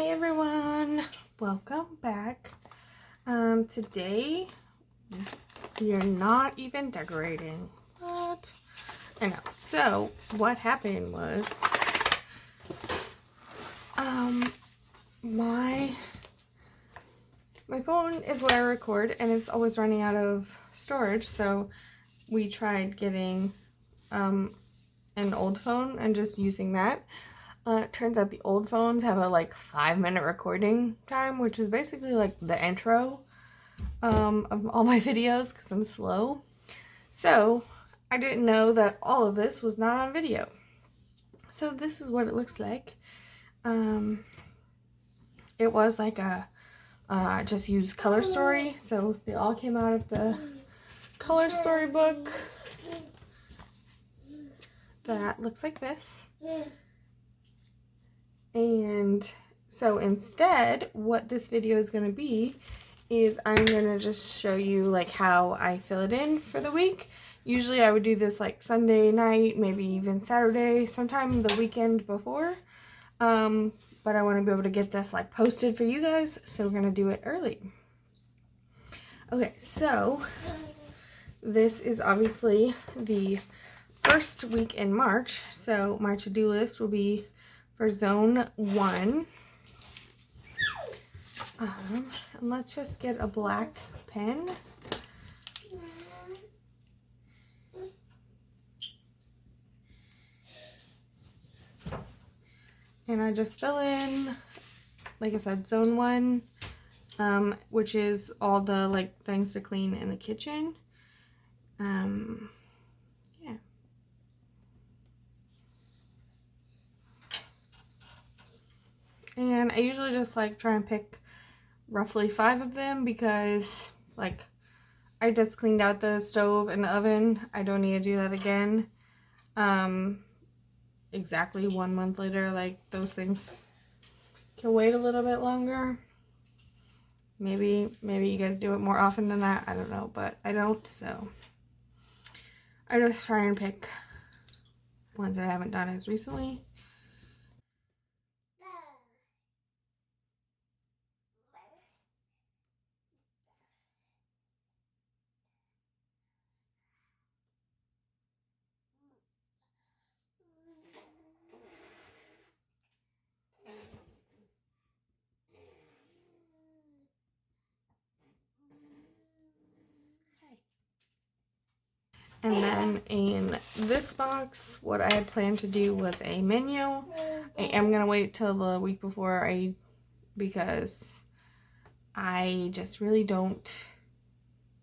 Hi everyone, welcome back. Today we are not even decorating. What? I know. So what happened was my phone is where I record and it's always running out of storage, so we tried getting an old phone and just using that. It turns out the old phones have a 5-minute recording time, which is basically like the intro of all my videos because I'm slow. So I didn't know that all of this was not on video. So this is what it looks like. It was like a just use Color Story, so they all came out of the Color Story book that looks like this. And so instead, what this video is going to be is I'm going to just show you like how I fill it in for the week. Usually I would do this like Sunday night, maybe even Saturday, sometime the weekend before. But I want to be able to get this like posted for you guys, so we're going to do it early. Okay, so this is obviously the first week in March, so my to-do list will be for Zone 1. And let's just get a black pen. And I just fill in, like I said, Zone 1, which is all the like things to clean in the kitchen. Yeah. And I usually just like try and pick roughly 5 of them because like I just cleaned out the stove and the oven. I don't need to do that again. Exactly 1 month later, like those things can wait a little bit longer. Maybe you guys do it more often than that. I don't know, but I don't, so I just try and pick ones that I haven't done as recently. And then in this box, what I had planned to do was a menu. I am going to wait till the week before because I just really don't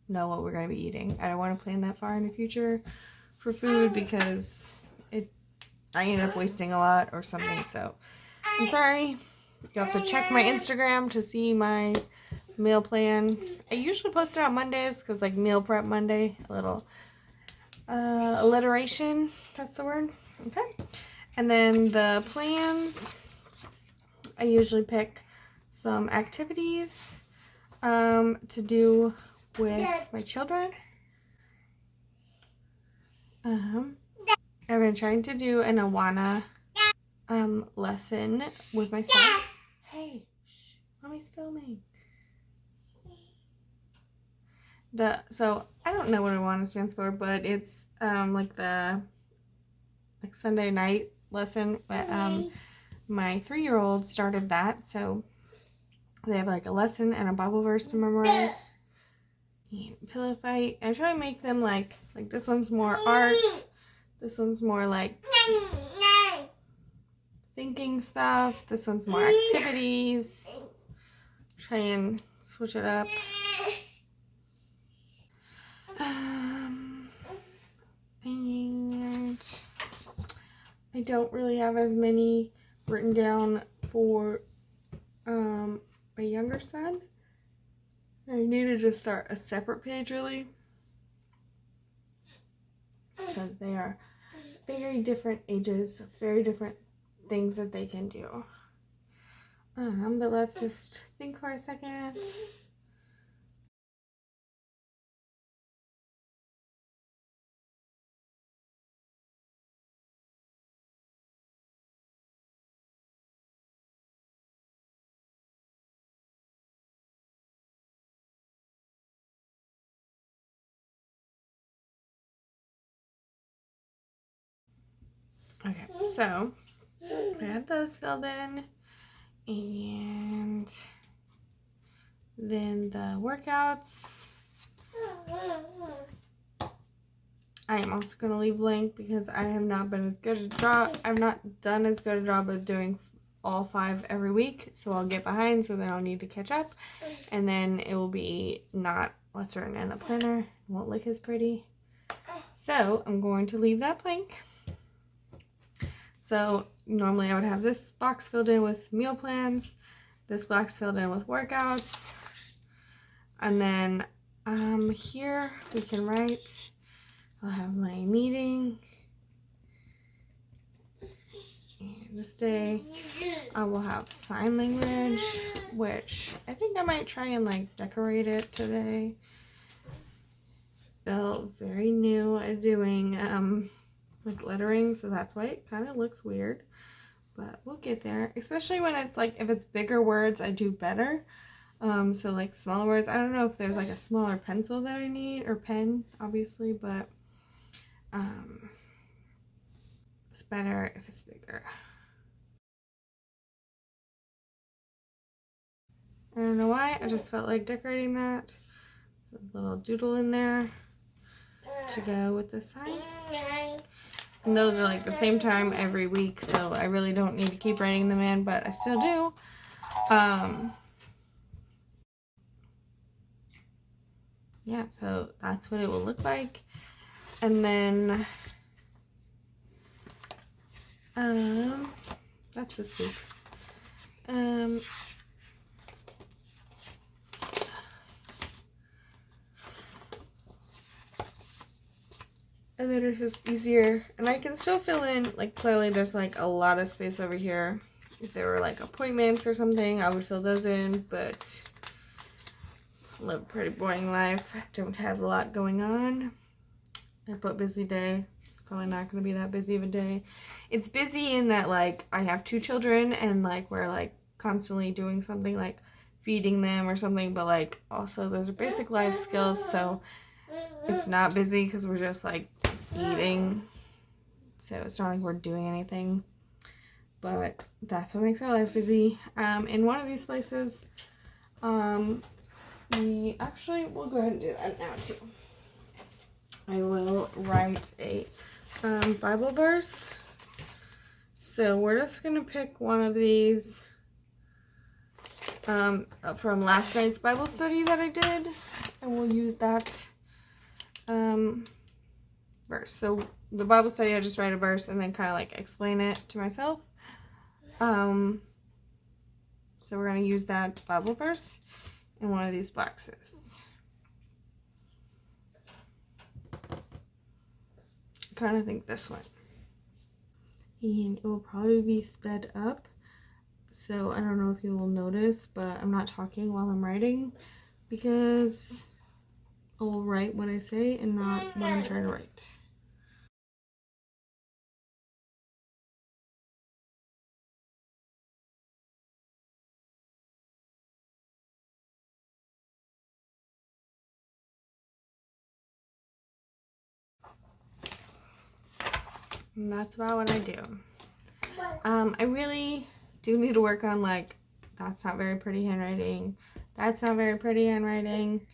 know what we're going to be eating. I don't want to plan that far in the future for food because I end up wasting a lot or something. So I'm sorry. You have to check my Instagram to see my meal plan. I usually post it on Mondays because like meal prep Monday, a little alliteration, that's the word. Okay. And then the plans, I usually pick some activities to do with my children. I've been trying to do an Awana lesson with my son. Hey, shh, mommy's filming. So I don't know what Awana stands for, but it's like the Sunday night lesson. But my 3-year-old started that, so they have like a lesson and a Bible verse to memorize. And pillow fight. I try to make them like this one's more art. This one's more like thinking stuff. This one's more activities. Try and switch it up. And I don't really have as many written down for my younger son. I need to just start a separate page really, because they are very different ages, very different things that they can do. But let's just think for a second. So I had those filled in, and then the workouts I am also going to leave blank because I have not been as good a job. I've not done as good a job of doing all 5 every week, so I'll get behind, so then I'll need to catch up, and then it will be not what's written in a planner. It won't look as pretty. So I'm going to leave that blank. So normally I would have this box filled in with meal plans, this box filled in with workouts, and then here we can write, I'll have my meeting, and this day I will have sign language, which I think I might try and like decorate it today. Still very new at doing like lettering, so that's why it kind of looks weird, but we'll get there. Especially when it's like, if it's bigger words, I do better. So like smaller words, I don't know if there's like a smaller pencil that I need, or pen obviously, but it's better if it's bigger. I don't know why, I just felt like decorating that. So a little doodle in there to go with the sign. And those are like the same time every week, so I really don't need to keep writing them in, but I still do. Yeah, so that's what it will look like. And then that's this week's. And then it's just easier, and I can still fill in, like, clearly there's like a lot of space over here. If there were like appointments or something, I would fill those in, but I live a pretty boring life. I don't have a lot going on. I put busy day. It's probably not going to be that busy of a day. It's busy in that, like, I have 2 children, and like we're like constantly doing something like feeding them or something, but like also those are basic life skills, so it's not busy because we're just like eating, so it's not like we're doing anything, but that's what makes our life busy. In one of these places, we actually will go ahead and do that now too. I will write a Bible verse. So we're just gonna pick one of these from last night's Bible study that I did, and we'll use that verse. So the Bible study, I just write a verse and then kind of like explain it to myself. So we're going to use that Bible verse in one of these boxes. I kind of think this one. And it will probably be sped up, so I don't know if you will notice, but I'm not talking while I'm writing because I'll write what I say and not what I'm trying to write. And that's about what I do. I really do need to work on, like, that's not very pretty handwriting, that's not very pretty handwriting.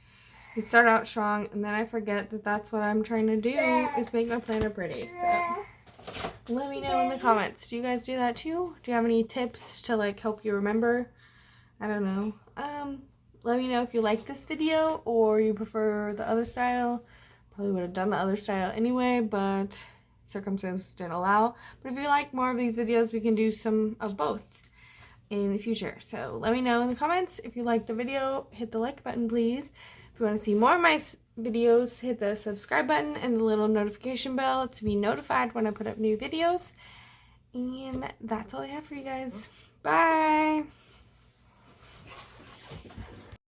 We start out strong, and then I forget that that's what I'm trying to do, is make my planner pretty. So let me know in the comments. Do you guys do that too? Do you have any tips to like help you remember? I don't know. Let me know if you like this video or you prefer the other style. Probably would have done the other style anyway, but circumstances didn't allow. But if you like more of these videos, we can do some of both in the future. So let me know in the comments. If you liked the video, hit the like button, please. If you want to see more of my videos, hit the subscribe button and the little notification bell to be notified when I put up new videos. And that's all I have for you guys. Bye!